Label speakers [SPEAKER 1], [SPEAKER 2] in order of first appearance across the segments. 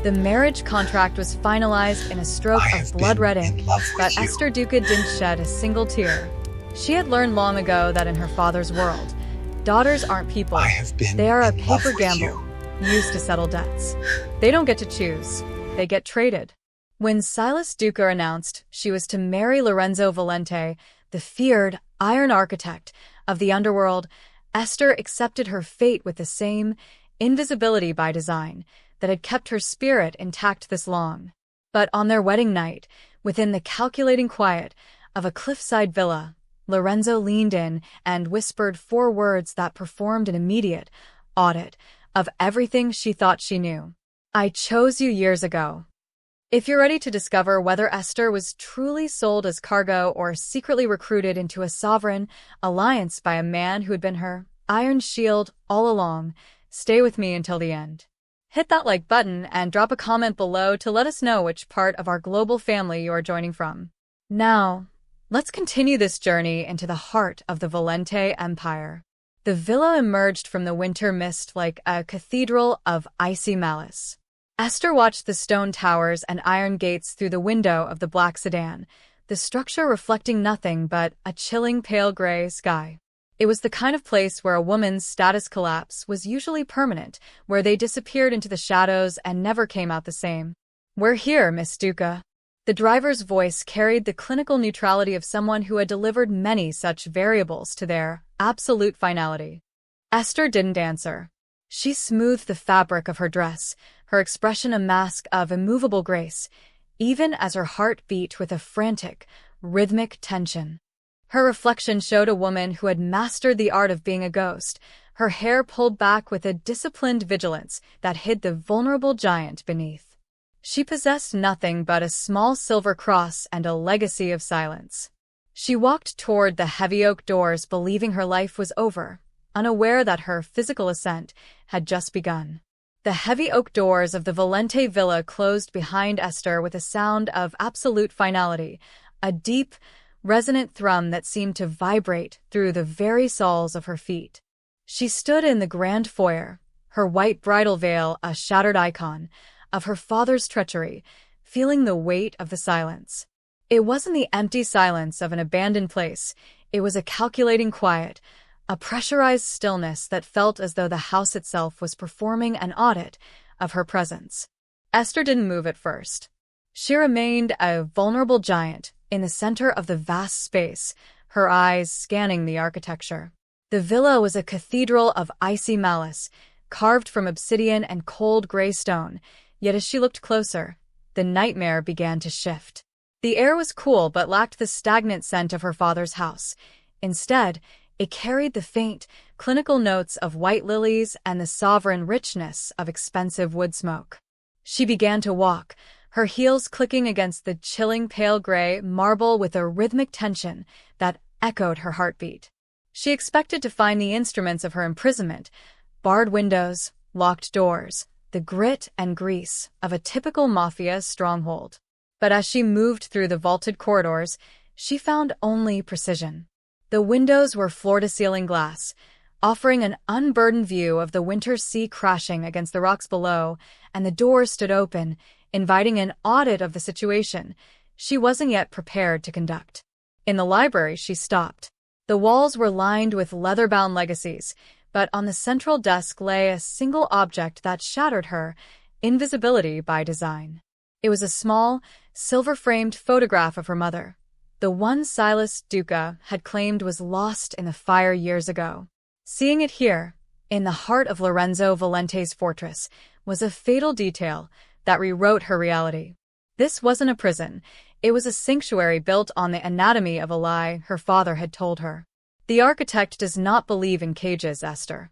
[SPEAKER 1] The marriage contract was finalized in a stroke of blood red ink, but Esther Duca didn't shed a single tear. She had learned long ago that in her father's world, daughters aren't people. They are a paper gamble, used to settle debts. They don't get to choose. They get traded. When Silas Duca announced she was to marry Lorenzo Valente, the feared Iron Architect of the underworld, Esther accepted her fate with the same invisibility by design that had kept her spirit intact this long. But on their wedding night, within the calculating quiet of a cliffside villa, Lorenzo leaned in and whispered 4 words that performed an immediate audit of everything she thought she knew. I chose you years ago. If you're ready to discover whether Esther was truly sold as cargo or secretly recruited into a sovereign alliance by a man who had been her iron shield all along, stay with me until the end. Hit that like button and drop a comment below to let us know which part of our global family you are joining from. Now, let's continue this journey into the heart of the Valente Empire. The villa emerged from the winter mist like a cathedral of icy malice. Esther watched the stone towers and iron gates through the window of the black sedan, the structure reflecting nothing but a chilling pale gray sky. It was the kind of place where a woman's status collapse was usually permanent, where they disappeared into the shadows and never came out the same. We're here, Miss Duca. The driver's voice carried the clinical neutrality of someone who had delivered many such variables to their absolute finality. Esther didn't answer. She smoothed the fabric of her dress, her expression a mask of immovable grace, even as her heart beat with a frantic, rhythmic tension. Her reflection showed a woman who had mastered the art of being a ghost, her hair pulled back with a disciplined vigilance that hid the vulnerable giant beneath. She possessed nothing but a small silver cross and a legacy of silence. She walked toward the heavy oak doors, believing her life was over, unaware that her physical ascent had just begun. The heavy oak doors of the Valente villa closed behind Esther with a sound of absolute finality, a deep, resonant thrum that seemed to vibrate through the very soles of her feet. She stood in the grand foyer, her white bridal veil a shattered icon of her father's treachery, feeling the weight of the silence. It wasn't the empty silence of an abandoned place. It was a calculating quiet, a pressurized stillness that felt as though the house itself was performing an audit of her presence. Esther didn't move at first. She remained a vulnerable giant in the center of the vast space, her eyes scanning the architecture. The villa was a cathedral of icy malice, carved from obsidian and cold gray stone, yet as she looked closer, the nightmare began to shift. The air was cool but lacked the stagnant scent of her father's house. Instead, it carried the faint, clinical notes of white lilies and the sovereign richness of expensive wood smoke. She began to walk, her heels clicking against the chilling pale gray marble with a rhythmic tension that echoed her heartbeat. She expected to find the instruments of her imprisonment: barred windows, locked doors, the grit and grease of a typical Mafia stronghold. But as she moved through the vaulted corridors, she found only precision. The windows were floor-to-ceiling glass, offering an unburdened view of the winter sea crashing against the rocks below, and the doors stood open, inviting an audit of the situation she wasn't yet prepared to conduct. In the library, she stopped. The walls were lined with leather-bound legacies, but on the central desk lay a single object that shattered her invisibility by design. It was a small, silver-framed photograph of her mother, the one Silas Duca had claimed was lost in the fire years ago. Seeing it here, in the heart of Lorenzo Valente's fortress, was a fatal detail that rewrote her reality. This wasn't a prison. It was a sanctuary built on the anatomy of a lie her father had told her. The architect does not believe in cages, Esther.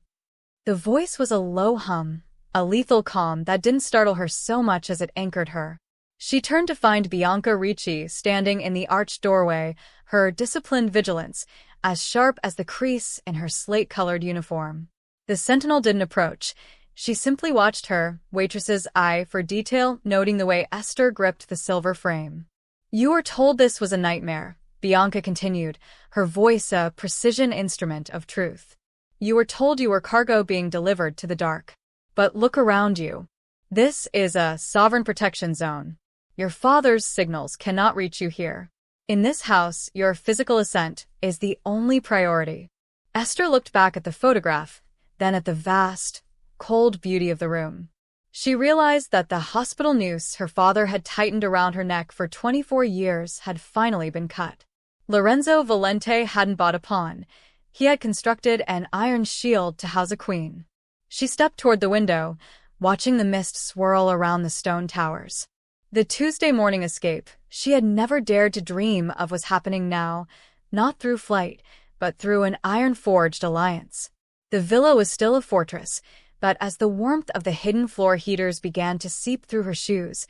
[SPEAKER 1] The voice was a low hum, a lethal calm that didn't startle her so much as it anchored her. She turned to find Bianca Ricci standing in the arched doorway, her disciplined vigilance as sharp as the crease in her slate-colored uniform. The sentinel didn't approach. She simply watched her, waitress's eye for detail, noting the way Esther gripped the silver frame. "You were told this was a nightmare," Bianca continued, her voice a precision instrument of truth. "You were told you were cargo being delivered to the dark. But look around you. This is a sovereign protection zone. Your father's signals cannot reach you here. In this house, your physical ascent is the only priority. Esther looked back at the photograph, then at the vast, cold beauty of the room. She realized that the hospital noose her father had tightened around her neck for 24 years had finally been cut. Lorenzo Valente hadn't bought a pawn. He had constructed an iron shield to house a queen. She stepped toward the window, watching the mist swirl around the stone towers. The Tuesday morning escape she had never dared to dream of was happening now, not through flight, but through an iron-forged alliance. The villa was still a fortress, but as the warmth of the hidden floor heaters began to seep through her shoes,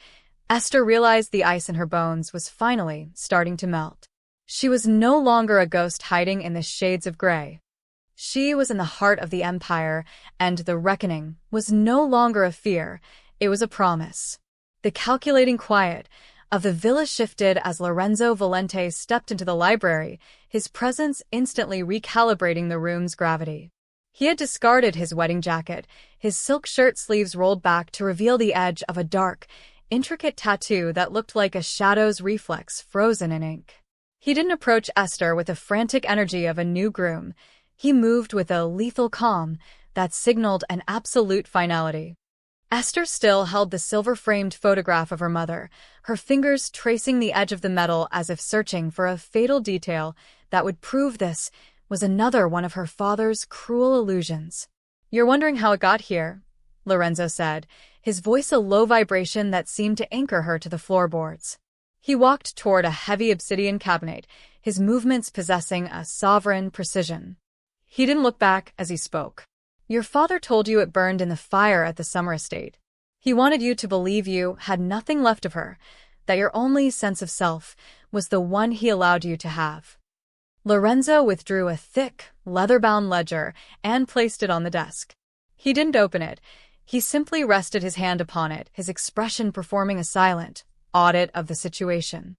[SPEAKER 1] Esther realized the ice in her bones was finally starting to melt. She was no longer a ghost hiding in the shades of gray. She was in the heart of the Empire, and the reckoning was no longer a fear, it was a promise. The calculating quiet of the villa shifted as Lorenzo Valente stepped into the library, his presence instantly recalibrating the room's gravity. He had discarded his wedding jacket, his silk shirt sleeves rolled back to reveal the edge of a dark, intricate tattoo that looked like a shadow's reflex frozen in ink. He didn't approach Esther with the frantic energy of a new groom. He moved with a lethal calm that signaled an absolute finality. Esther still held the silver-framed photograph of her mother, her fingers tracing the edge of the metal as if searching for a fatal detail that would prove this was another one of her father's cruel illusions. "You're wondering how it got here," Lorenzo said, his voice a low vibration that seemed to anchor her to the floorboards. He walked toward a heavy obsidian cabinet, his movements possessing a sovereign precision. He didn't look back as he spoke. "Your father told you it burned in the fire at the summer estate. He wanted you to believe you had nothing left of her, that your only sense of self was the one he allowed you to have." Lorenzo withdrew a thick, leather-bound ledger and placed it on the desk. He didn't open it. He simply rested his hand upon it, his expression performing a silent audit of the situation.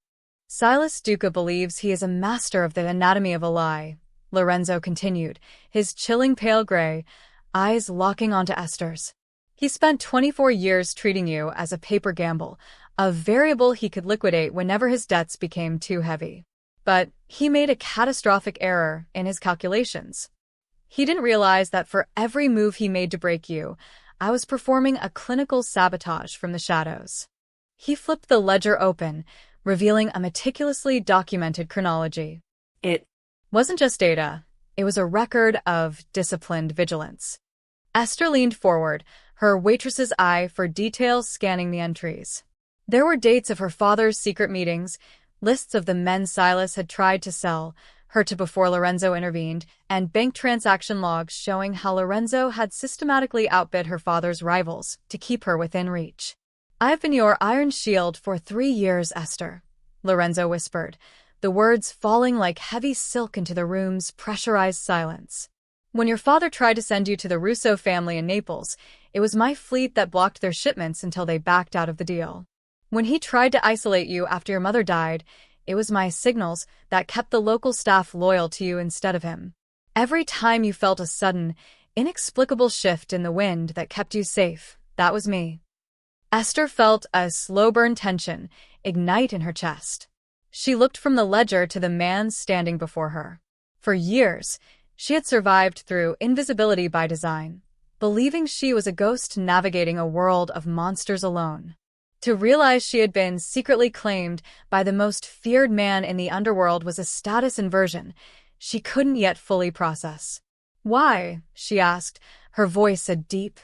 [SPEAKER 1] "Silas Duca believes he is a master of the anatomy of a lie," Lorenzo continued, his chilling pale gray eyes locking onto Esther's. "He spent 24 years treating you as a paper gamble, a variable he could liquidate whenever his debts became too heavy. But he made a catastrophic error in his calculations. He didn't realize that for every move he made to break you, I was performing a clinical sabotage from the shadows." He flipped the ledger open, revealing a meticulously documented chronology. It wasn't just data, it was a record of disciplined vigilance. Esther leaned forward, her waitress's eye for details scanning the entries. There were dates of her father's secret meetings, lists of the men Silas had tried to sell her to before Lorenzo intervened, and bank transaction logs showing how Lorenzo had systematically outbid her father's rivals to keep her within reach. "I've been your iron shield for 3 years, Esther," Lorenzo whispered, the words falling like heavy silk into the room's pressurized silence. "When your father tried to send you to the Russo family in Naples, it was my fleet that blocked their shipments until they backed out of the deal. When he tried to isolate you after your mother died, it was my signals that kept the local staff loyal to you instead of him. Every time you felt a sudden, inexplicable shift in the wind that kept you safe, that was me." Esther felt a slow-burn tension ignite in her chest. She looked from the ledger to the man standing before her. For years, she had survived through invisibility by design, believing she was a ghost navigating a world of monsters alone. To realize she had been secretly claimed by the most feared man in the underworld was a status inversion she couldn't yet fully process. "Why?" she asked, her voice a deep,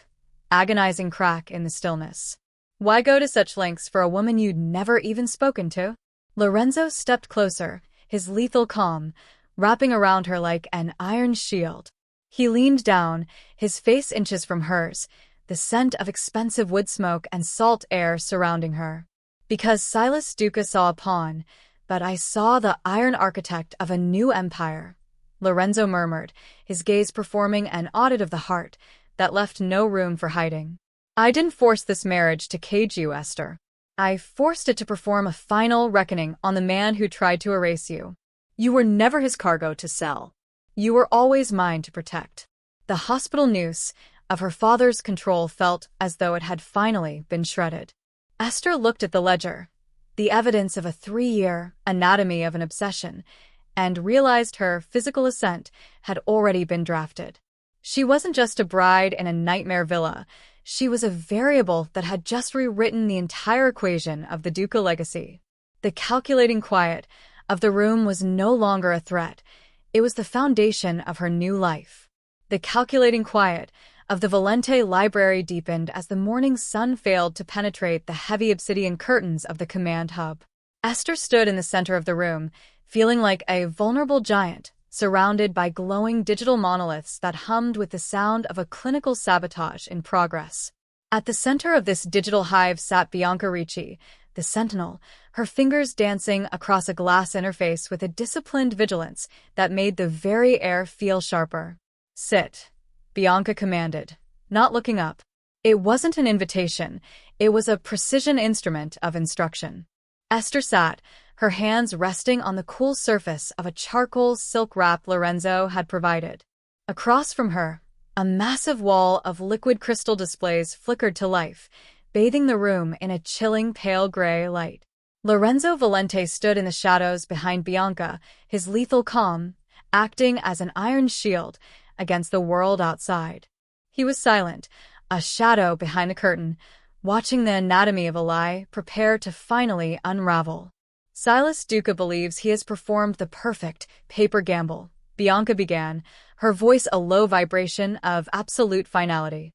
[SPEAKER 1] agonizing crack in the stillness. "Why go to such lengths for a woman you'd never even spoken to?" Lorenzo stepped closer, his lethal calm wrapping around her like an iron shield. He leaned down, his face inches from hers, the scent of expensive wood smoke and salt air surrounding her. "Because Silas Duca saw a pawn, but I saw the iron architect of a new empire," Lorenzo murmured, his gaze performing an audit of the heart that left no room for hiding. "I didn't force this marriage to cage you, Esther. I forced it to perform a final reckoning on the man who tried to erase you. You were never his cargo to sell. You were always mine to protect. The hospital noose, of her father's control felt as though it had finally been shredded. Esther looked at the ledger, the evidence of a 3-year anatomy of an obsession, and realized her physical ascent had already been drafted. She wasn't just a bride in a nightmare villa. She was a variable that had just rewritten the entire equation of the Duca legacy. The calculating quiet of the room was no longer a threat. It was the foundation of her new life. The calculating quiet of the Valente library deepened as the morning sun failed to penetrate the heavy obsidian curtains of the command hub. Esther stood in the center of the room, feeling like a vulnerable giant, surrounded by glowing digital monoliths that hummed with the sound of a clinical sabotage in progress. At the center of this digital hive sat Bianca Ricci, the sentinel, her fingers dancing across a glass interface with a disciplined vigilance that made the very air feel sharper. "Sit," Bianca commanded, not looking up. It wasn't an invitation, it was a precision instrument of instruction. Esther sat, her hands resting on the cool surface of a charcoal silk wrap Lorenzo had provided. Across from her, a massive wall of liquid crystal displays flickered to life, bathing the room in a chilling pale gray light. Lorenzo Valente stood in the shadows behind Bianca, his lethal calm acting as an iron shield against the world outside. He was silent, a shadow behind the curtain, watching the anatomy of a lie prepare to finally unravel. "Silas Duca believes he has performed the perfect paper gamble," Bianca began, her voice a low vibration of absolute finality.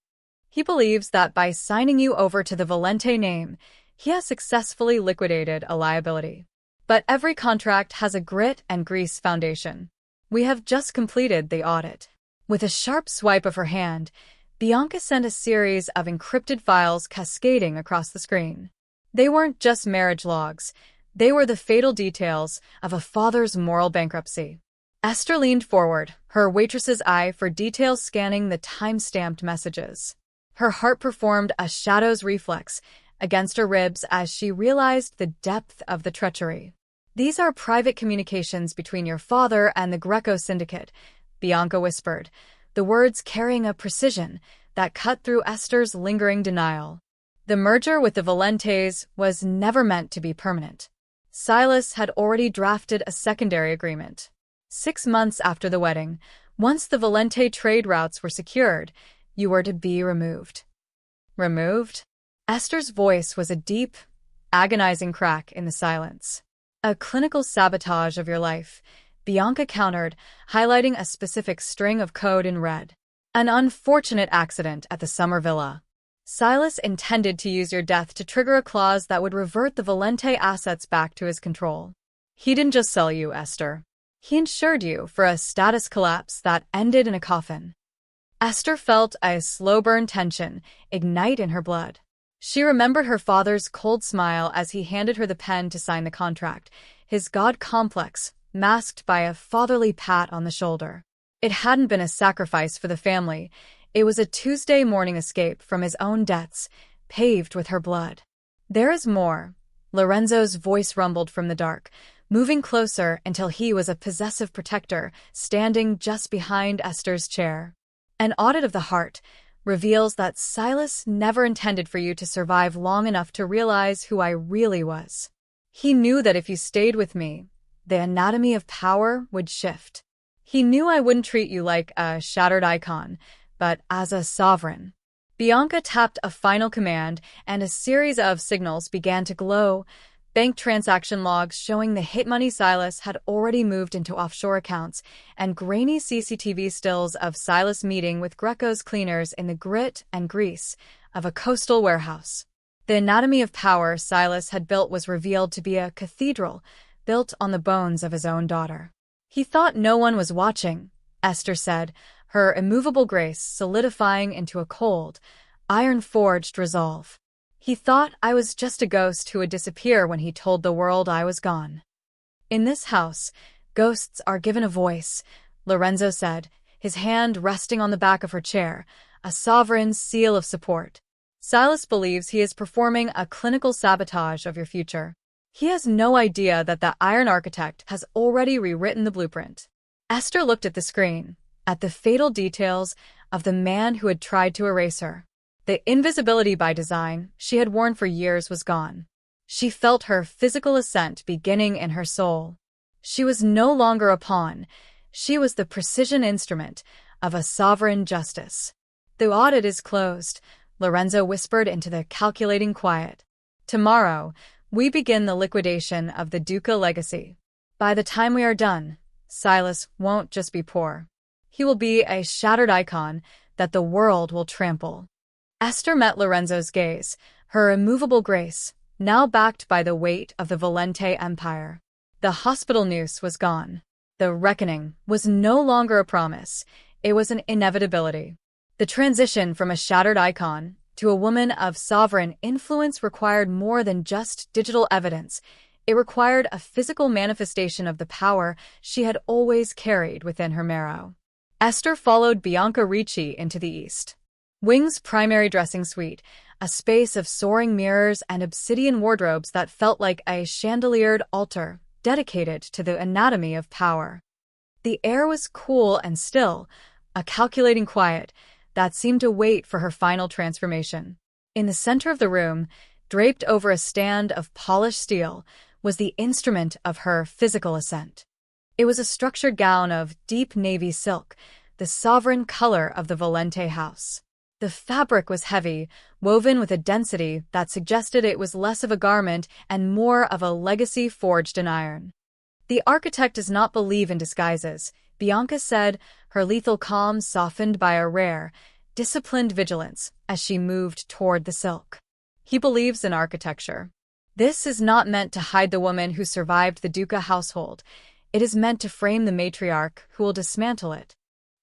[SPEAKER 1] "He believes that by signing you over to the Valente name, he has successfully liquidated a liability. But every contract has a grit and grease foundation. We have just completed the audit." With a sharp swipe of her hand, Bianca sent a series of encrypted files cascading across the screen. They weren't just marriage logs. They were the fatal details of a father's moral bankruptcy. Esther leaned forward, her waitress's eye for details scanning the time-stamped messages. Her heart performed a shadow's reflex against her ribs as she realized the depth of the treachery. "These are private communications between your father and the Greco syndicate," Bianca whispered, the words carrying a precision that cut through Esther's lingering denial. The merger with the Valentes was never meant to be permanent. Silas had already drafted a secondary agreement. 6 months after the wedding, once the Valente trade routes were secured, you were to be removed. Removed? Esther's voice was a deep, agonizing crack in the silence. "A clinical sabotage of your life," Bianca countered, highlighting a specific string of code in red. "An unfortunate accident at the summer villa. Silas intended to use your death to trigger a clause that would revert the Valente assets back to his control. He didn't just sell you, Esther. He insured you for a status collapse that ended in a coffin." Esther felt a slow-burn tension ignite in her blood. She remembered her father's cold smile as he handed her the pen to sign the contract, his God complex masked by a fatherly pat on the shoulder. It hadn't been a sacrifice for the family. It was a Tuesday morning escape from his own debts, paved with her blood. "There is more," Lorenzo's voice rumbled from the dark, moving closer until he was a possessive protector, standing just behind Esther's chair. "An audit of the heart reveals that Silas never intended for you to survive long enough to realize who I really was. He knew that if you stayed with me, the anatomy of power would shift. He knew I wouldn't treat you like a shattered icon, but as a sovereign." Bianca tapped a final command, and a series of signals began to glow, bank transaction logs showing the hit money Silas had already moved into offshore accounts, and grainy CCTV stills of Silas meeting with Greco's cleaners in the grit and grease of a coastal warehouse. The anatomy of power Silas had built was revealed to be a cathedral built on the bones of his own daughter. "He thought no one was watching," Esther said, her immovable grace solidifying into a cold, iron-forged resolve. "He thought I was just a ghost who would disappear when he told the world I was gone." "In this house, ghosts are given a voice," Lorenzo said, his hand resting on the back of her chair, a sovereign seal of support. "Silas believes he is performing a clinical sabotage of your future. He has no idea that the Iron Architect has already rewritten the blueprint." Esther looked at the screen, at the fatal details of the man who had tried to erase her. The invisibility by design she had worn for years was gone. She felt her physical ascent beginning in her soul. She was no longer a pawn. She was the precision instrument of a sovereign justice. "The audit is closed," Lorenzo whispered into the calculating quiet. "Tomorrow, we begin the liquidation of the Duca legacy. By the time we are done, Silas won't just be poor. He will be a shattered icon that the world will trample." Esther met Lorenzo's gaze, her immovable grace, now backed by the weight of the Valente empire. The hospital noose was gone. The reckoning was no longer a promise, it was an inevitability. The transition from a shattered icon to a woman of sovereign influence required more than just digital evidence. It required a physical manifestation of the power she had always carried within her marrow. Esther followed Bianca Ricci into the east wing's primary dressing suite, a space of soaring mirrors and obsidian wardrobes that felt like a chandeliered altar dedicated to the anatomy of power. The air was cool and still, a calculating quiet that seemed to wait for her final transformation. In the center of the room, draped over a stand of polished steel, was the instrument of her physical ascent. It was a structured gown of deep navy silk, the sovereign color of the Valente house. The fabric was heavy, woven with a density that suggested it was less of a garment and more of a legacy forged in iron. "The architect does not believe in disguises," Bianca said, her lethal calm softened by a rare, disciplined vigilance as she moved toward the silk. "He believes in architecture. This is not meant to hide the woman who survived the Duca household. It is meant to frame the matriarch who will dismantle it."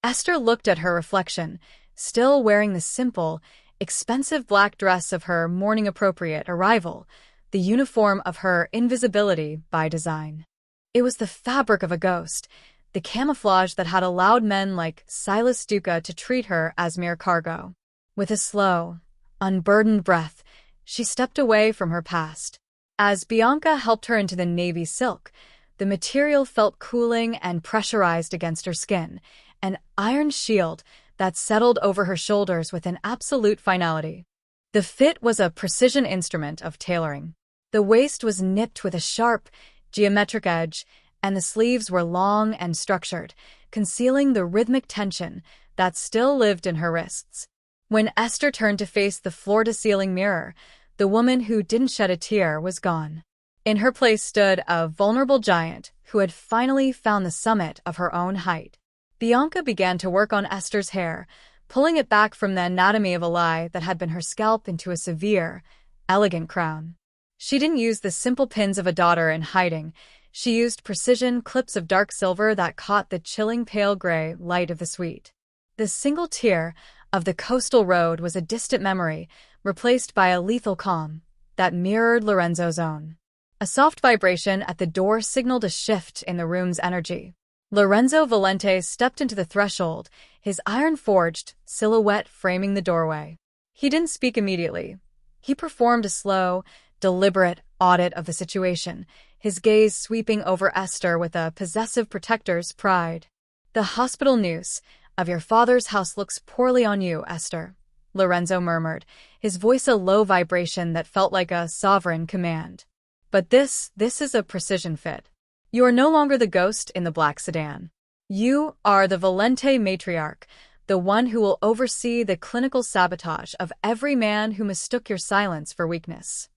[SPEAKER 1] Esther looked at her reflection, still wearing the simple, expensive black dress of her mourning-appropriate arrival, the uniform of her invisibility by design. It was the fabric of a ghost, the camouflage that had allowed men like Silas Duca to treat her as mere cargo. With a slow, unburdened breath, she stepped away from her past. As Bianca helped her into the navy silk, the material felt cooling and pressurized against her skin, an iron shield that settled over her shoulders with an absolute finality. The fit was a precision instrument of tailoring. The waist was nipped with a sharp, geometric edge, and the sleeves were long and structured, concealing the rhythmic tension that still lived in her wrists. When Esther turned to face the floor-to-ceiling mirror, the woman who didn't shed a tear was gone. In her place stood a vulnerable giant who had finally found the summit of her own height. Bianca began to work on Esther's hair, pulling it back from the anatomy of a lie that had been her scalp into a severe, elegant crown. She didn't use the simple pins of a daughter in hiding. She used precision clips of dark silver that caught the chilling pale gray light of the suite. The single tear of the coastal road was a distant memory, replaced by a lethal calm that mirrored Lorenzo's own. A soft vibration at the door signaled a shift in the room's energy. Lorenzo Valente stepped into the threshold, his iron-forged silhouette framing the doorway. He didn't speak immediately. He performed a slow, deliberate audit of the situation, his gaze sweeping over Esther with a possessive protector's pride. "The hospital news of your father's house looks poorly on you, Esther," Lorenzo murmured, his voice a low vibration that felt like a sovereign command. "But this is a precision fit. You are no longer the ghost in the black sedan. You are the Valente matriarch, the one who will oversee the clinical sabotage of every man who mistook your silence for weakness."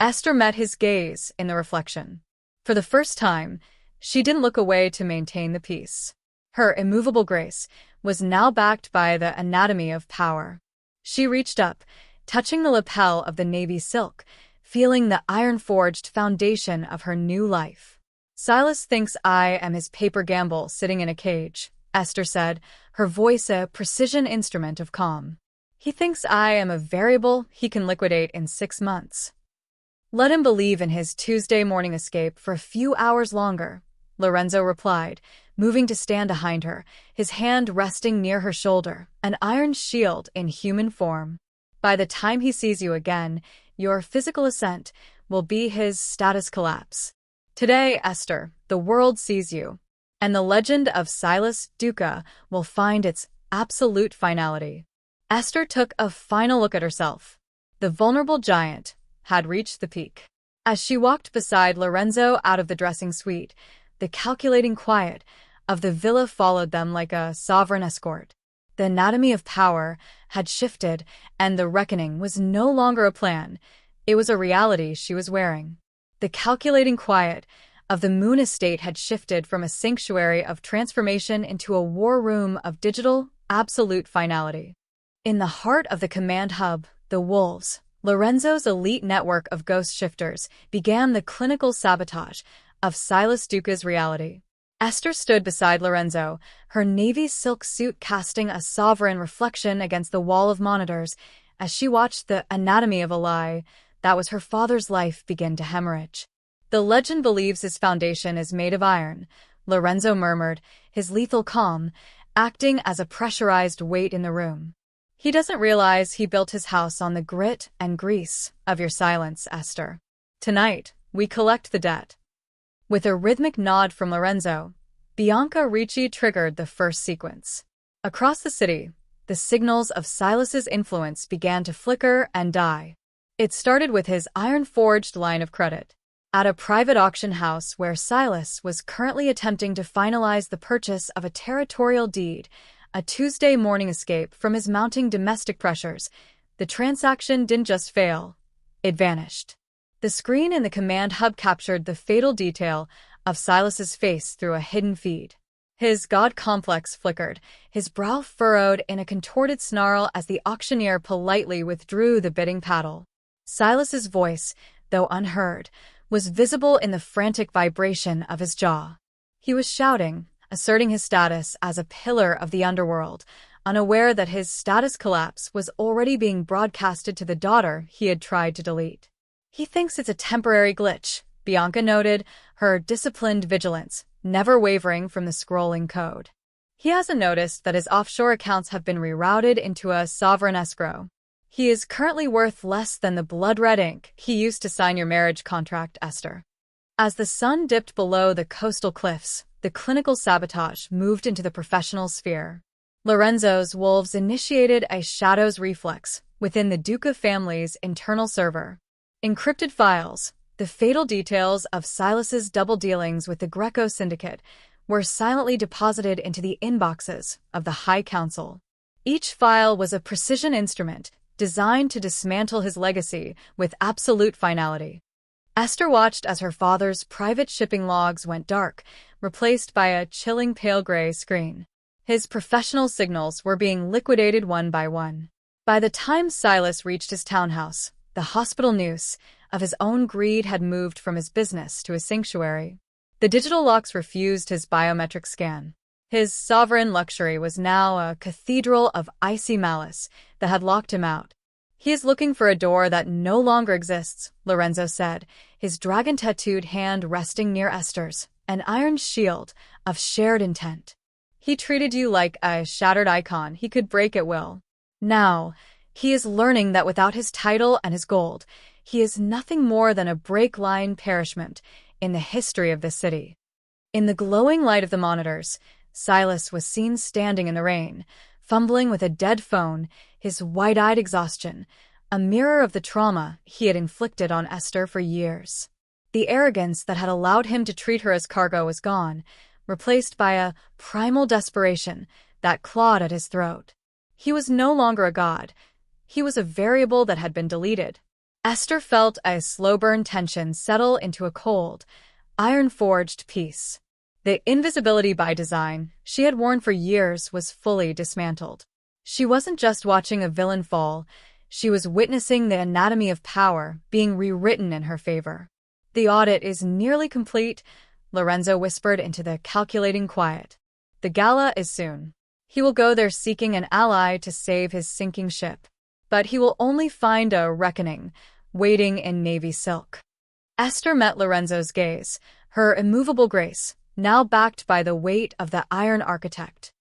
[SPEAKER 1] Esther met his gaze in the reflection. For the first time, she didn't look away to maintain the peace. Her immovable grace was now backed by the anatomy of power. She reached up, touching the lapel of the navy silk, feeling the iron-forged foundation of her new life. "Silas thinks I am his paper gamble sitting in a cage," Esther said, her voice a precision instrument of calm. "He thinks I am a variable he can liquidate in 6 months. Let him believe in his Tuesday morning escape for a few hours longer," Lorenzo replied, moving to stand behind her, his hand resting near her shoulder, an iron shield in human form. "By the time he sees you again, your physical ascent will be his status collapse. Today, Esther, the world sees you, and the legend of Silas Duca will find its absolute finality. Esther took a final look at herself. The vulnerable giant had reached the peak. As she walked beside Lorenzo out of the dressing suite, the calculating quiet of the villa followed them like a sovereign escort. The anatomy of power had shifted, and the reckoning was no longer a plan. It was a reality she was wearing. The calculating quiet of the Moon Estate had shifted from a sanctuary of transformation into a war room of digital, absolute finality. In the heart of the command hub, the Wolves, Lorenzo's elite network of ghost shifters, began the clinical sabotage of Silas Duca's reality. Esther stood beside Lorenzo, her navy silk suit casting a sovereign reflection against the wall of monitors as she watched the anatomy of a lie that was her father's life begin to hemorrhage. The legend believes his foundation is made of iron, Lorenzo murmured, his lethal calm acting as a pressurized weight in the room. He doesn't realize he built his house on the grit and grease of your silence, Esther. Tonight, we collect the debt. With a rhythmic nod from Lorenzo, Bianca Ricci triggered the first sequence. Across the city, the signals of Silas's influence began to flicker and die. It started with his iron-forged line of credit. At a private auction house where Silas was currently attempting to finalize the purchase of a territorial deed, a Tuesday morning escape from his mounting domestic pressures, the transaction didn't just fail, it vanished. The screen in the command hub captured the fatal detail of Silas's face through a hidden feed. His god complex flickered, his brow furrowed in a contorted snarl as the auctioneer politely withdrew the bidding paddle. Silas's voice, though unheard, was visible in the frantic vibration of his jaw. He was shouting, asserting his status as a pillar of the underworld, unaware that his status collapse was already being broadcasted to the daughter he had tried to delete. He thinks it's a temporary glitch, Bianca noted, her disciplined vigilance never wavering from the scrolling code. He hasn't noticed that his offshore accounts have been rerouted into a sovereign escrow. He is currently worth less than the blood-red ink he used to sign your marriage contract, Esther. As the sun dipped below the coastal cliffs, the clinical sabotage moved into the professional sphere. Lorenzo's wolves initiated a shadows reflex within the Duca family's internal server. Encrypted files, the fatal details of Silas's double dealings with the Greco syndicate, were silently deposited into the inboxes of the High Council. Each file was a precision instrument designed to dismantle his legacy with absolute finality. Esther watched as her father's private shipping logs went dark, replaced by a chilling pale gray screen. His professional signals were being liquidated one by one. By the time Silas reached his townhouse, the hospital noose of his own greed had moved from his business to his sanctuary. The digital locks refused his biometric scan. His sovereign luxury was now a cathedral of icy malice that had locked him out. He is looking for a door that no longer exists, Lorenzo said, his dragon-tattooed hand resting near Esther's, an iron shield of shared intent. He treated you like a shattered icon he could break at will. Now, he is learning that without his title and his gold, he is nothing more than a break-line perishment in the history of the city. In the glowing light of the monitors, Silas was seen standing in the rain, fumbling with a dead phone, his wide-eyed exhaustion, a mirror of the trauma he had inflicted on Esther for years. The arrogance that had allowed him to treat her as cargo was gone, replaced by a primal desperation that clawed at his throat. He was no longer a god. He was a variable that had been deleted. Esther felt a slow-burn tension settle into a cold, iron-forged peace. The invisibility by design she had worn for years was fully dismantled. She wasn't just watching a villain fall, she was witnessing the anatomy of power being rewritten in her favor. The audit is nearly complete, Lorenzo whispered into the calculating quiet. The gala is soon. He will go there seeking an ally to save his sinking ship. But he will only find a reckoning, waiting in navy silk. Esther met Lorenzo's gaze, her immovable grace, now backed by the weight of the Iron Architect.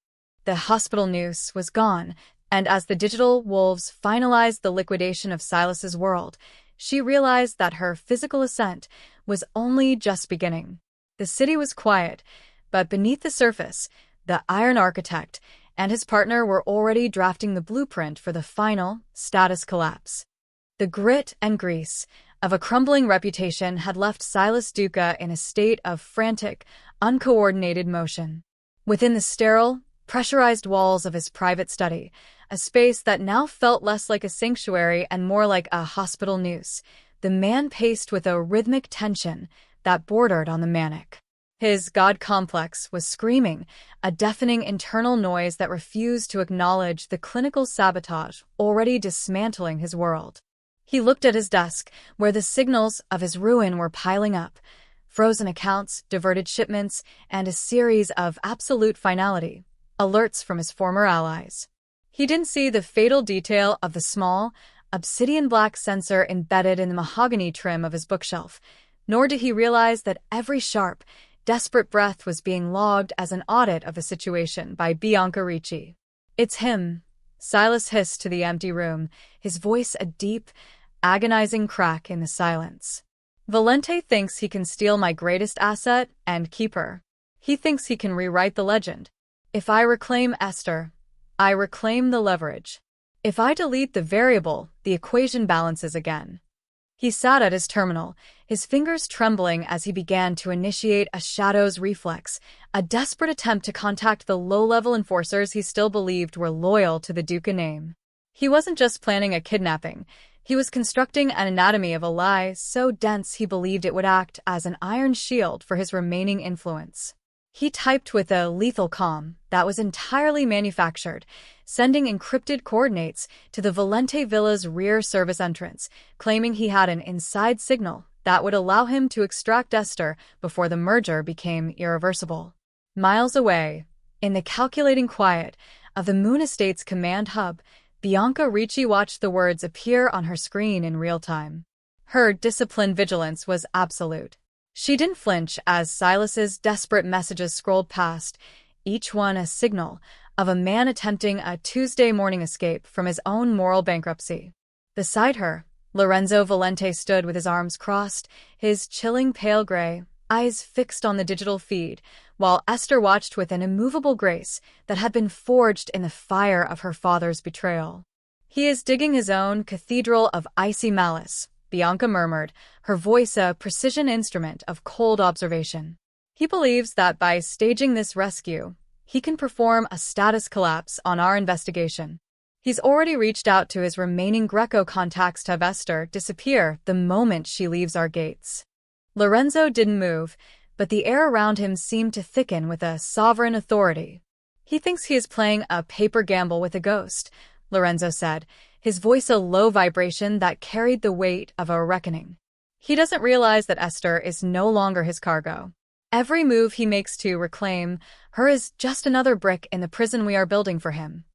[SPEAKER 1] The hospital noose was gone, and as the digital wolves finalized the liquidation of Silas's world, she realized that her physical ascent was only just beginning. The city was quiet, but beneath the surface, the Iron Architect and his partner were already drafting the blueprint for the final status collapse. The grit and grease of a crumbling reputation had left Silas Duca in a state of frantic, uncoordinated motion. Within the sterile, pressurized walls of his private study, a space that now felt less like a sanctuary and more like a hospital noose, the man paced with a rhythmic tension that bordered on the manic. His God complex was screaming, a deafening internal noise that refused to acknowledge the clinical sabotage already dismantling his world. He looked at his desk, where the signals of his ruin were piling up: frozen accounts, diverted shipments, and a series of absolute finality alerts from his former allies. He didn't see the fatal detail of the small, obsidian-black sensor embedded in the mahogany trim of his bookshelf, nor did he realize that every sharp, desperate breath was being logged as an audit of the situation by Bianca Ricci. "It's him," Silas hissed to the empty room, his voice a deep, agonizing crack in the silence. "Valente thinks he can steal my greatest asset and keep her. He thinks he can rewrite the legend. If I reclaim Esther, I reclaim the leverage. If I delete the variable, the equation balances again." He sat at his terminal, his fingers trembling as he began to initiate a shadows reflex, a desperate attempt to contact the low-level enforcers he still believed were loyal to the Duca name. He wasn't just planning a kidnapping. He was constructing an anatomy of a lie so dense he believed it would act as an iron shield for his remaining influence. He typed with a lethal calm that was entirely manufactured, sending encrypted coordinates to the Valente Villa's rear service entrance, claiming he had an inside signal that would allow him to extract Esther before the merger became irreversible. Miles away, in the calculating quiet of the Moon Estate's command hub, Bianca Ricci watched the words appear on her screen in real time. Her disciplined vigilance was absolute. She didn't flinch as Silas's desperate messages scrolled past, each one a signal of a man attempting a Tuesday morning escape from his own moral bankruptcy. Beside her, Lorenzo Valente stood with his arms crossed, his chilling pale gray eyes fixed on the digital feed, while Esther watched with an immovable grace that had been forged in the fire of her father's betrayal. "He is digging his own cathedral of icy malice," Bianca murmured, her voice a precision instrument of cold observation. "He believes that by staging this rescue, he can perform a status collapse on our investigation. He's already reached out to his remaining Greco contacts to have Esther disappear the moment she leaves our gates." Lorenzo didn't move, but the air around him seemed to thicken with a sovereign authority. "He thinks he is playing a paper gamble with a ghost," Lorenzo said, his voice a low vibration that carried the weight of a reckoning. "He doesn't realize that Esther is no longer his cargo. Every move he makes to reclaim her is just another brick in the prison we are building for him."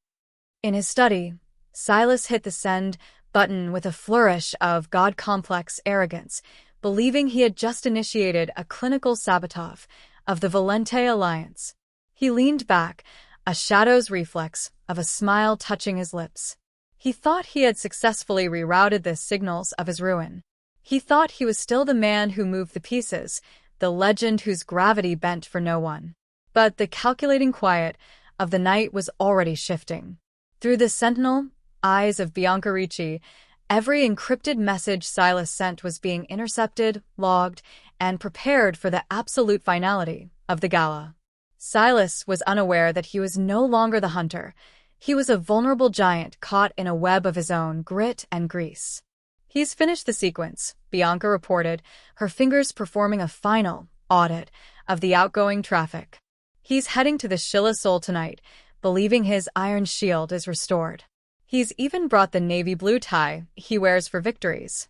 [SPEAKER 1] In his study, Silas hit the send button with a flourish of God-complex arrogance, believing he had just initiated a clinical sabotage of the Valente alliance. He leaned back, a shadows reflex of a smile touching his lips. He thought he had successfully rerouted the signals of his ruin. He thought he was still the man who moved the pieces, the legend whose gravity bent for no one. But the calculating quiet of the night was already shifting. Through the sentinel eyes of Bianca Ricci, every encrypted message Silas sent was being intercepted, logged, and prepared for the absolute finality of the gala. Silas was unaware that he was no longer the hunter. He was a vulnerable giant caught in a web of his own grit and grease. "He's finished the sequence," Bianca reported, her fingers performing a final audit of the outgoing traffic. "He's heading to the Shilla Sol tonight, believing his iron shield is restored. He's even brought the navy blue tie he wears for victories."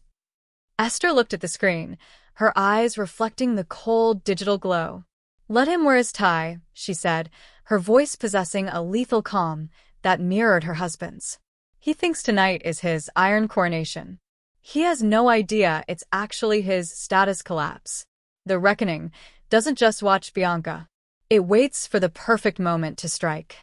[SPEAKER 1] Esther looked at the screen, her eyes reflecting the cold digital glow. "Let him wear his tie," she said, her voice possessing a lethal calm that mirrored her husband's. "He thinks tonight is his iron coronation. He has no idea it's actually his status collapse. The reckoning doesn't just watch Bianca. It waits for the perfect moment to strike."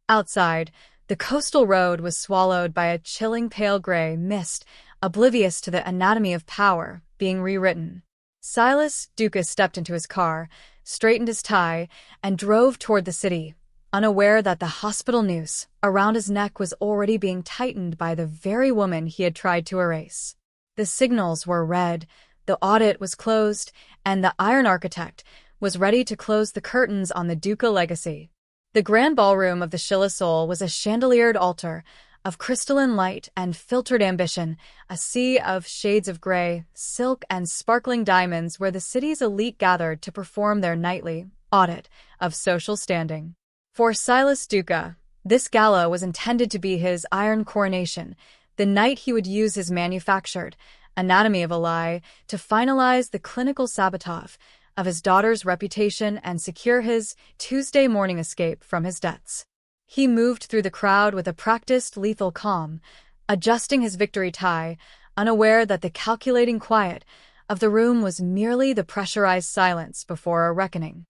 [SPEAKER 1] Outside, the coastal road was swallowed by a chilling pale gray mist, oblivious to the anatomy of power being rewritten. Silas Duca stepped into his car, straightened his tie, and drove toward the city, unaware that the hospital noose around his neck was already being tightened by the very woman he had tried to erase. The signals were red, the audit was closed, and the Iron Architect was ready to close the curtains on the Duca legacy. The grand ballroom of the Silas Soul was a chandeliered altar of crystalline light and filtered ambition, a sea of shades of gray, silk, and sparkling diamonds where the city's elite gathered to perform their nightly audit of social standing. For Silas Duca, this gala was intended to be his iron coronation, the night he would use his manufactured anatomy of a lie to finalize the clinical sabotage of his daughter's reputation and secure his Tuesday morning escape from his debts. He moved through the crowd with a practiced lethal calm, adjusting his victory tie, unaware that the calculating quiet of the room was merely the pressurized silence before a reckoning.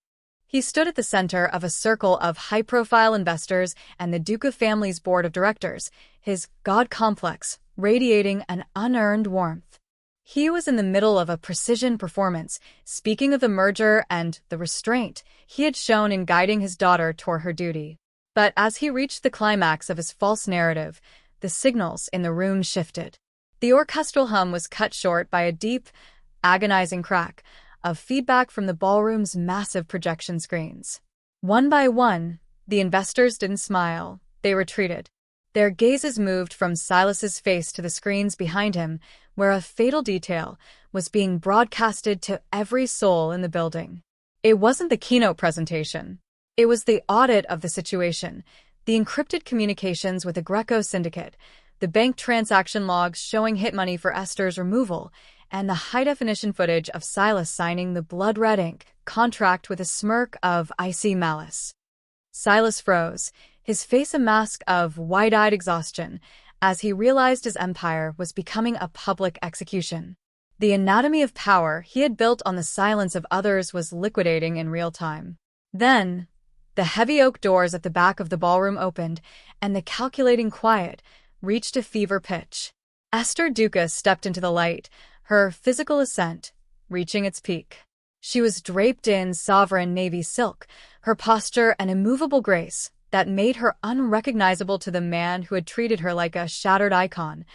[SPEAKER 1] He stood at the center of a circle of high-profile investors and the Duca family's board of directors, his god complex radiating an unearned warmth. He was in the middle of a precision performance, speaking of the merger and the restraint he had shown in guiding his daughter toward her duty. But as he reached the climax of his false narrative, the signals in the room shifted. The orchestral hum was cut short by a deep, agonizing crack of feedback from the ballroom's massive projection screens. One by one, the investors didn't smile, they retreated. Their gazes moved from Silas's face to the screens behind him, where a fatal detail was being broadcasted to every soul in the building. It wasn't the keynote presentation. It was the audit of the situation, the encrypted communications with the Greco syndicate, the bank transaction logs showing hit money for Esther's removal, and the high-definition footage of Silas signing the blood-red ink contract with a smirk of icy malice. Silas froze, his face a mask of wide-eyed exhaustion, as he realized his empire was becoming a public execution. The anatomy of power he had built on the silence of others was liquidating in real time. Then, the heavy oak doors at the back of the ballroom opened, and the calculating quiet reached a fever pitch. Esther Duca stepped into the light, her physical ascent reaching its peak. She was draped in sovereign navy silk, her posture an immovable grace that made her unrecognizable to the man who had treated her like a shattered icon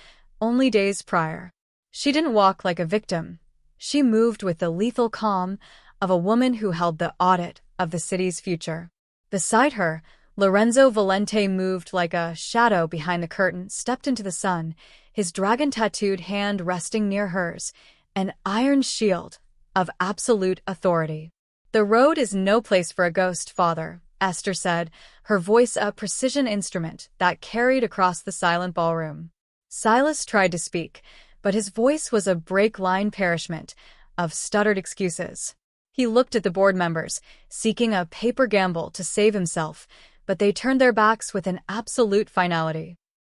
[SPEAKER 1] only days prior. She didn't walk like a victim. She moved with the lethal calm of a woman who held the audit of the city's future. Beside her, Lorenzo Valente moved like a shadow behind the curtain, stepped into the sun, his dragon-tattooed hand resting near hers, an iron shield of absolute authority. "The road is no place for a ghost, Father," Esther said, her voice a precision instrument that carried across the silent ballroom. Silas tried to speak, but his voice was a break-line parachment of stuttered excuses. He looked at the board members, seeking a paper gamble to save himself, but they turned their backs with an absolute finality.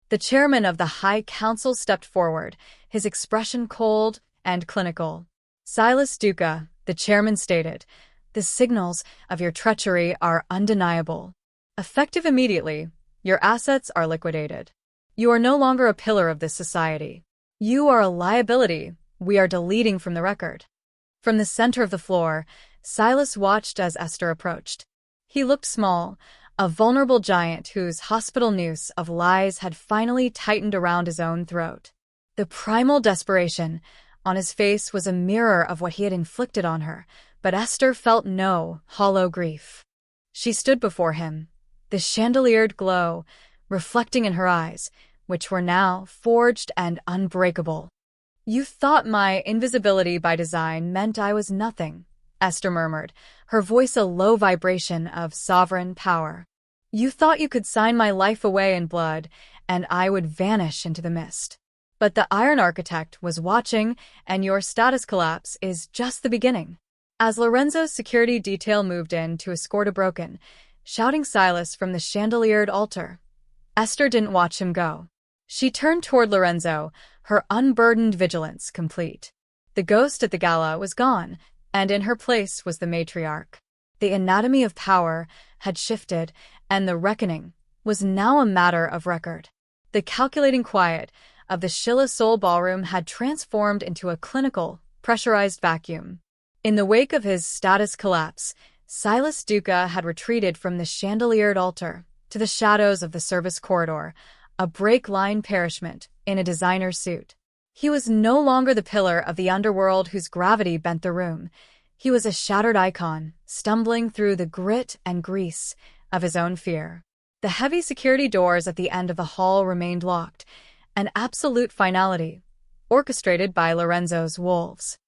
[SPEAKER 1] The chairman of the High Council stepped forward, his expression cold and clinical. "Silas Duca," the chairman stated, "the signals of your treachery are undeniable. Effective immediately, your assets are liquidated. You are no longer a pillar of this society. You are a liability we are deleting from the record." From the center of the floor, Silas watched as Esther approached. He looked small, a vulnerable giant whose hospital noose of lies had finally tightened around his own throat. The primal desperation on his face was a mirror of what he had inflicted on her, but Esther felt no hollow grief. She stood before him, the chandeliered glow reflecting in her eyes, which were now forged and unbreakable. "You thought my invisibility by design meant I was nothing," Esther murmured, her voice a low vibration of sovereign power. "You thought you could sign my life away in blood, and I would vanish into the mist. But the Iron Architect was watching, and your status collapse is just the beginning." As Lorenzo's security detail moved in to escort a broken, shouting Silas from the chandeliered altar, Esther didn't watch him go. She turned toward Lorenzo, her unburdened vigilance complete. The ghost at the gala was gone, and in her place was the matriarch. The anatomy of power had shifted, and the reckoning was now a matter of record. The calculating quiet of the Silas Soul ballroom had transformed into a clinical, pressurized vacuum. In the wake of his status collapse, Silas Duca had retreated from the chandeliered altar to the shadows of the service corridor, a brake-line parishment in a designer suit. He was no longer the pillar of the underworld whose gravity bent the room. He was a shattered icon, stumbling through the grit and grease of his own fear. The heavy security doors at the end of the hall remained locked, an absolute finality, orchestrated by Lorenzo's wolves.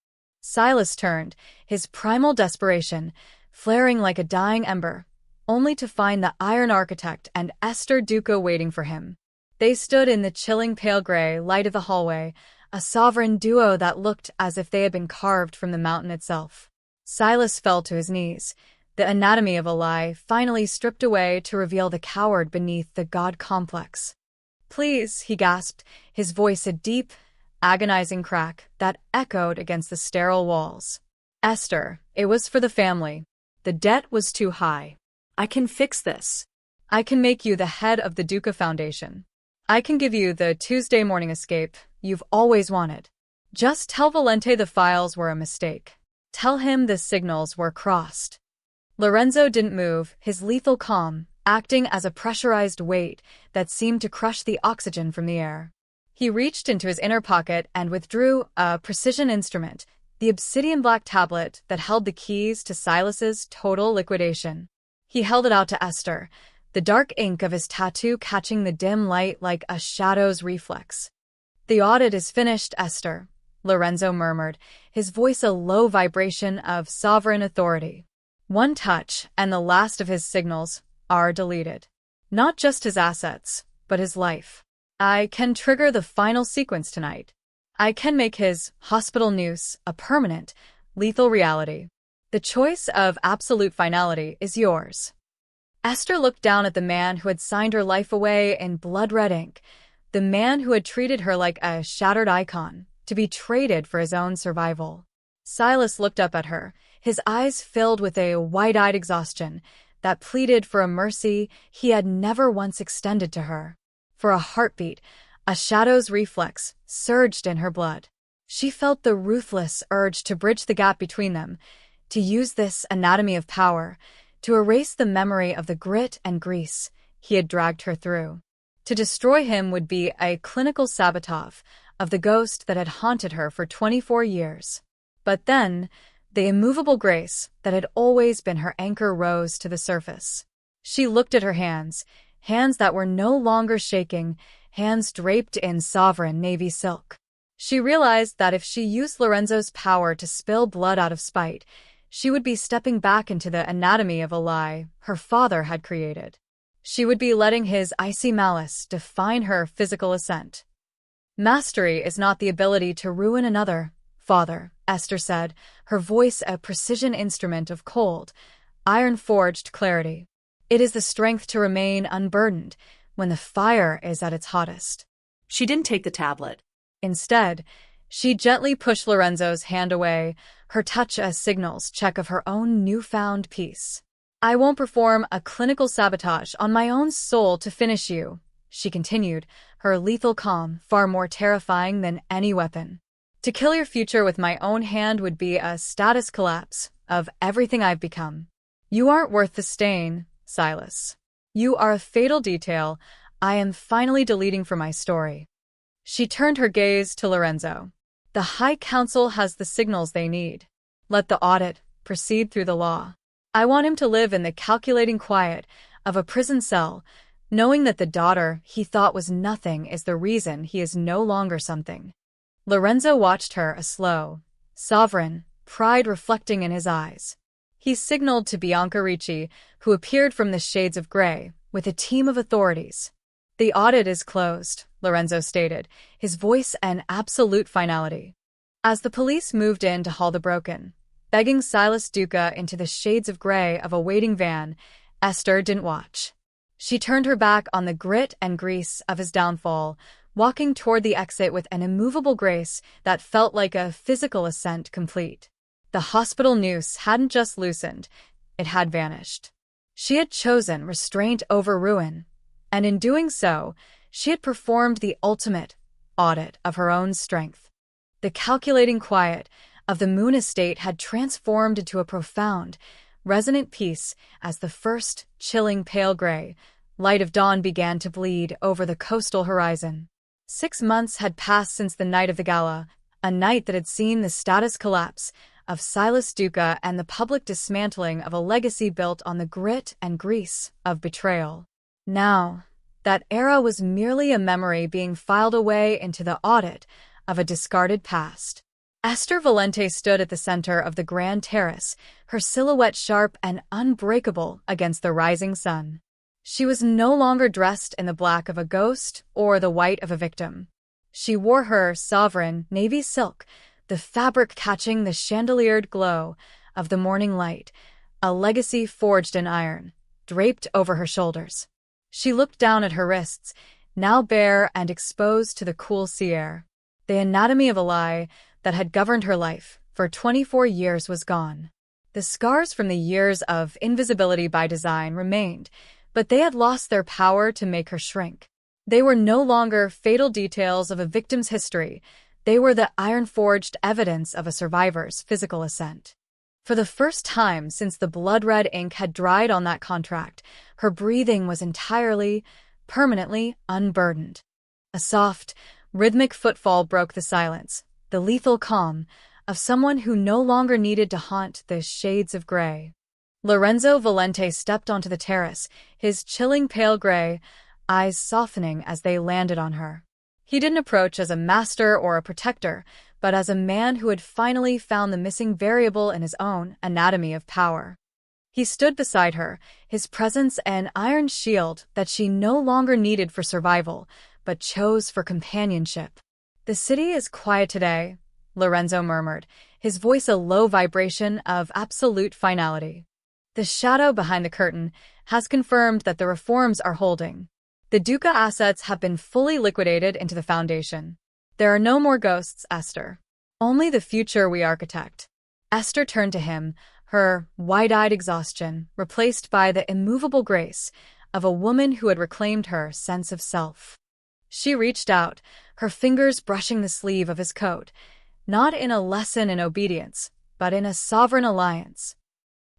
[SPEAKER 1] Silas turned, his primal desperation flaring like a dying ember, only to find the Iron Architect and Esther Duca waiting for him. They stood in the chilling pale gray light of the hallway, a sovereign duo that looked as if they had been carved from the mountain itself. Silas fell to his knees, the anatomy of a lie finally stripped away to reveal the coward beneath the god complex. "Please," he gasped, his voice a deep, agonizing crack that echoed against the sterile walls. "Esther, it was for the family. The debt was too high. I can fix this. I can make you the head of the Duca Foundation. I can give you the Tuesday morning escape you've always wanted. Just tell Valente the files were a mistake. Tell him the signals were crossed." Lorenzo didn't move, his lethal calm acting as a pressurized weight that seemed to crush the oxygen from the air. He reached into his inner pocket and withdrew a precision instrument, the obsidian black tablet that held the keys to Silas's total liquidation. He held it out to Esther, the dark ink of his tattoo catching the dim light like a shadow's reflex. "The audit is finished, Esther," Lorenzo murmured, his voice a low vibration of sovereign authority. "One touch, and the last of his signals are deleted. Not just his assets, but his life. I can trigger the final sequence tonight. I can make his hospital noose a permanent, lethal reality. The choice of absolute finality is yours." Esther looked down at the man who had signed her life away in blood-red ink, the man who had treated her like a shattered icon, to be traded for his own survival. Silas looked up at her, his eyes filled with a wide-eyed exhaustion that pleaded for a mercy he had never once extended to her. For a heartbeat, a shadow's reflex surged in her blood. She felt the ruthless urge to bridge the gap between them, to use this anatomy of power, to erase the memory of the grit and grease he had dragged her through. To destroy him would be a clinical sabotage of the ghost that had haunted her for 24 years. But then, the immovable grace that had always been her anchor rose to the surface. She looked at her hands, hands that were no longer shaking, hands draped in sovereign navy silk. She realized that if she used Lorenzo's power to spill blood out of spite, she would be stepping back into the anatomy of a lie her father had created. She would be letting his icy malice define her physical ascent. "Mastery is not the ability to ruin another, Father," Esther said, her voice a precision instrument of cold, iron-forged clarity. "It is the strength to remain unburdened when the fire is at its hottest."
[SPEAKER 2] She didn't take the tablet.
[SPEAKER 1] Instead, she gently pushed Lorenzo's hand away, her touch a signals check of her own newfound peace. "I won't perform a clinical sabotage on my own soul to finish you," she continued, her lethal calm far more terrifying than any weapon. "To kill your future with my own hand would be a status collapse of everything I've become. You aren't worth the stain, Silas. You are a fatal detail I am finally deleting from my story." She turned her gaze to Lorenzo. "The High Council has the signals they need. Let the audit proceed through the law. I want him to live in the calculating quiet of a prison cell, knowing that the daughter he thought was nothing is the reason he is no longer something." Lorenzo watched her, a slow, sovereign pride reflecting in his eyes. He signaled to Bianca Ricci, who appeared from the shades of gray, with a team of authorities. "The audit is closed," Lorenzo stated, his voice an absolute finality. As the police moved in to haul the broken, begging Silas Duca into the shades of gray of a waiting van, Esther didn't watch. She turned her back on the grit and grease of his downfall, walking toward the exit with an immovable grace that felt like a physical ascent complete. The hospital noose hadn't just loosened, it had vanished. She had chosen restraint over ruin, and in doing so, she had performed the ultimate audit of her own strength. The calculating quiet of the Moon estate had transformed into a profound, resonant peace as the first chilling pale gray light of dawn began to bleed over the coastal horizon. 6 months had passed since the night of the gala, a night that had seen the status collapse of Silas Duca and the public dismantling of a legacy built on the grit and grease of betrayal. Now, that era was merely a memory being filed away into the audit of a discarded past. Esther Valente stood at the center of the grand terrace, her silhouette sharp and unbreakable against the rising sun. She was no longer dressed in the black of a ghost or the white of a victim. She wore her sovereign navy silk, the fabric catching the chandeliered glow of the morning light, a legacy forged in iron, draped over her shoulders. She looked down at her wrists, now bare and exposed to the cool sea air. The anatomy of a lie that had governed her life for 24 years was gone. The scars from the years of invisibility by design remained, but they had lost their power to make her shrink. They were no longer fatal details of a victim's history. They were the iron-forged evidence of a survivor's physical ascent. For the first time since the blood-red ink had dried on that contract, her breathing was entirely, permanently unburdened. A soft, rhythmic footfall broke the silence, the lethal calm of someone who no longer needed to haunt the shades of gray. Lorenzo Valente stepped onto the terrace, his chilling pale gray eyes softening as they landed on her. He didn't approach as a master or a protector, but as a man who had finally found the missing variable in his own anatomy of power. He stood beside her, his presence an iron shield that she no longer needed for survival, but chose for companionship. "The city is quiet today," Lorenzo murmured, his voice a low vibration of absolute finality. "The shadow behind the curtain has confirmed that the reforms are holding. The Duca assets have been fully liquidated into the foundation. There are no more ghosts, Esther. Only the future we architect." Esther turned to him, her wide-eyed exhaustion replaced by the immovable grace of a woman who had reclaimed her sense of self. She reached out, her fingers brushing the sleeve of his coat, not in a lesson in obedience, but in a sovereign alliance.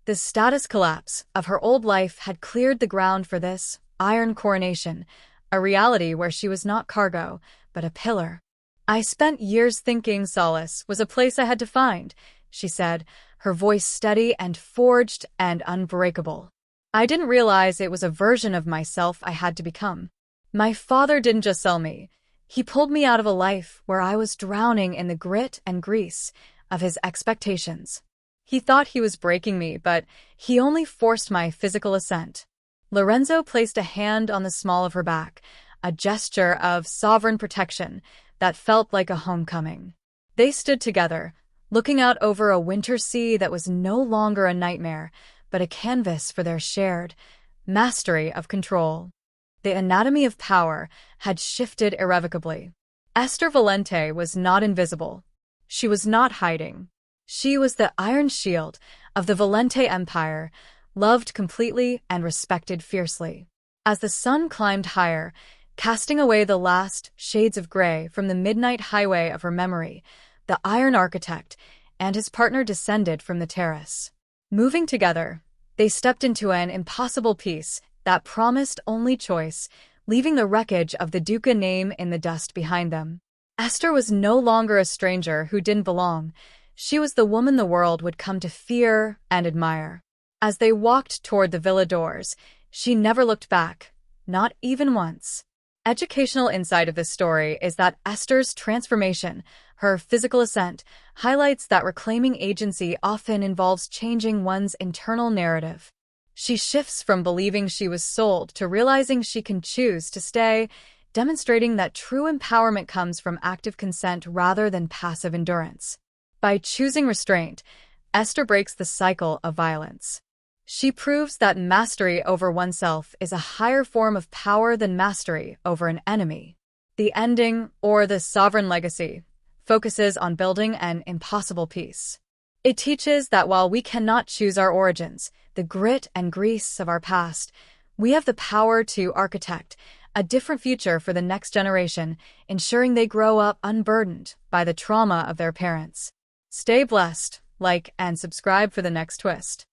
[SPEAKER 1] The status collapse of her old life had cleared the ground for this iron coronation, a reality where she was not cargo, but a pillar. "I spent years thinking solace was a place I had to find," she said, her voice steady and forged and unbreakable. "I didn't realize it was a version of myself I had to become. My father didn't just sell me. He pulled me out of a life where I was drowning in the grit and grease of his expectations. He thought he was breaking me, but he only forced my physical ascent." Lorenzo placed a hand on the small of her back, a gesture of sovereign protection that felt like a homecoming. They stood together, looking out over a winter sea that was no longer a nightmare, but a canvas for their shared mastery of control. The anatomy of power had shifted irrevocably. Esther Valente was not invisible. She was not hiding. She was the iron shield of the Valente Empire, loved completely and respected fiercely. As the sun climbed higher, casting away the last shades of gray from the midnight highway of her memory, the Iron Architect and his partner descended from the terrace. Moving together, they stepped into an impossible peace that promised only choice, leaving the wreckage of the Duca name in the dust behind them. Esther was no longer a stranger who didn't belong. She was the woman the world would come to fear and admire. As they walked toward the villa doors, she never looked back, not even once. Educational insight of this story is that Esther's transformation, her physical ascent, highlights that reclaiming agency often involves changing one's internal narrative. She shifts from believing she was sold to realizing she can choose to stay, demonstrating that true empowerment comes from active consent rather than passive endurance. By choosing restraint, Esther breaks the cycle of violence. She proves that mastery over oneself is a higher form of power than mastery over an enemy. The ending, or the sovereign legacy, focuses on building an impossible peace. It teaches that while we cannot choose our origins, the grit and grease of our past, we have the power to architect a different future for the next generation, ensuring they grow up unburdened by the trauma of their parents. Stay blessed, like and subscribe for the next twist.